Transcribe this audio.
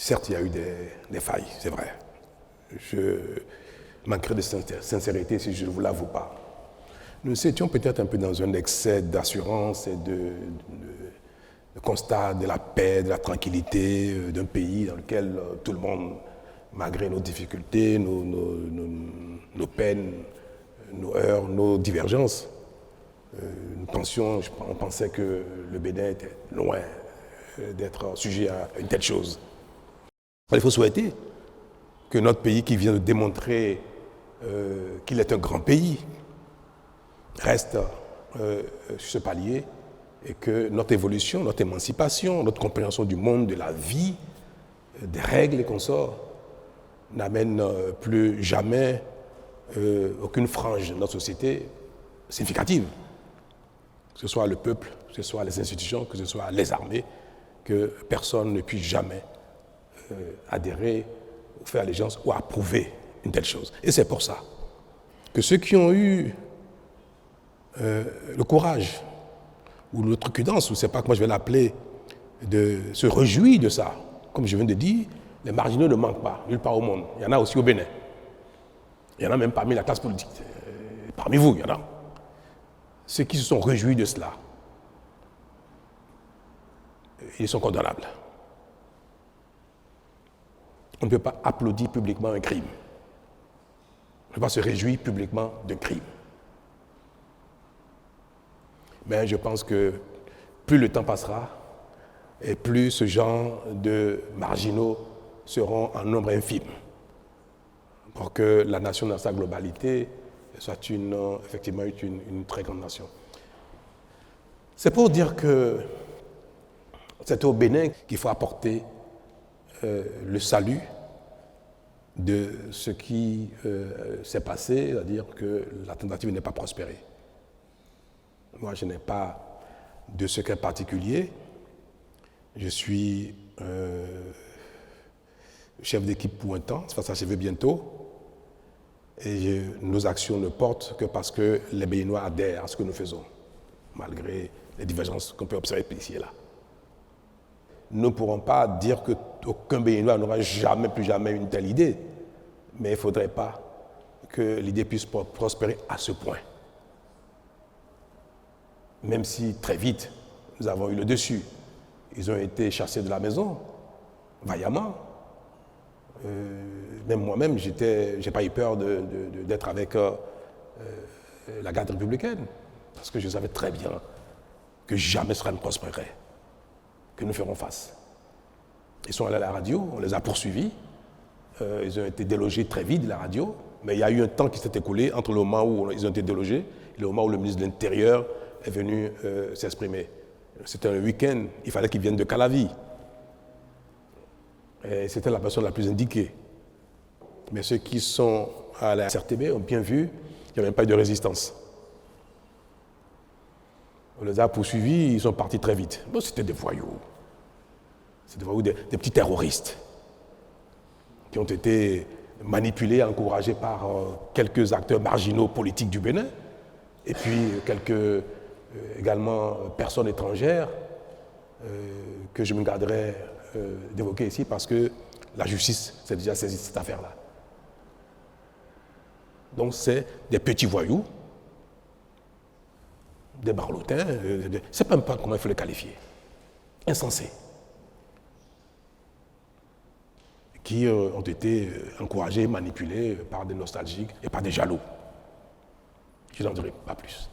Certes, il y a eu des failles, c'est vrai. Je manquerais de sincérité si je ne vous l'avoue pas. Nous étions peut-être un peu dans un excès d'assurance et de constat de la paix, de la tranquillité d'un pays dans lequel tout le monde, malgré nos difficultés, nos peines, nos heurts, nos divergences, on pensait que le Bénin était loin d'être sujet à une telle chose. Il faut souhaiter que notre pays, qui vient de démontrer qu'il est un grand pays, reste sur ce palier et que notre évolution, notre émancipation, notre compréhension du monde, de la vie, des règles et consorts n'amène plus jamais aucune frange de notre société significative. Que ce soit le peuple, que ce soit les institutions, que ce soit les armées, que personne ne puisse jamais adhérer ou faire allégeance ou approuver une telle chose. Et c'est pour ça que ceux qui ont eu le courage ou l'outrecuidance, ou c'est pas comment je vais l'appeler, de se réjouir de ça, comme je viens de dire, les marginaux ne manquent pas nulle part au monde. Il y en a aussi au Bénin. Il y en a même parmi la classe politique. Parmi vous, il y en a. Ceux qui se sont réjouis de cela, ils sont condamnables. On ne peut pas applaudir publiquement un crime. On ne peut pas se réjouir publiquement d'un crime. Mais je pense que plus le temps passera et plus ce genre de marginaux seront en nombre infime pour que la nation dans sa globalité soit effectivement une très grande nation. C'est pour dire que c'est au Bénin qu'il faut apporter le salut de ce qui s'est passé, c'est-à-dire que la tentative n'est pas prospérée. Moi, je n'ai pas de secret particulier. Je suis chef d'équipe pour un temps, ça va s'achever bientôt. Et nos actions ne portent que parce que les Béninois adhèrent à ce que nous faisons, malgré les divergences qu'on peut observer ici et là. Nous ne pourrons pas dire qu'aucun Béninois n'aura plus jamais une telle idée, mais il ne faudrait pas que l'idée puisse prospérer à ce point. Même si très vite, nous avons eu le dessus. Ils ont été chassés de la maison, vaillamment. Même moi-même, j'ai pas eu peur d'être avec la garde républicaine, parce que je savais très bien que jamais cela ne prospérerait, que nous ferons face. Ils sont allés à la radio, on les a poursuivis, ils ont été délogés très vite de la radio, mais il y a eu un temps qui s'est écoulé entre le moment où ils ont été délogés et le moment où le ministre de l'Intérieur est venu s'exprimer. C'était un week-end, il fallait qu'ils viennent de Calavi. Et c'était la personne la plus indiquée. Mais ceux qui sont à la CRTB ont bien vu qu'il n'y avait pas eu de résistance. On les a poursuivis, ils sont partis très vite. Bon, c'était des voyous. C'était des voyous, des petits terroristes qui ont été manipulés, encouragés par quelques acteurs marginaux politiques du Bénin et puis quelques également personnes étrangères que je me garderai d'évoquer ici parce que la justice s'est déjà saisie de cette affaire-là. Donc c'est des petits voyous, des barlotins, je ne sais même pas comment il faut les qualifier, insensés, qui ont été encouragés, manipulés par des nostalgiques et par des jaloux. Je n'en dirai pas plus.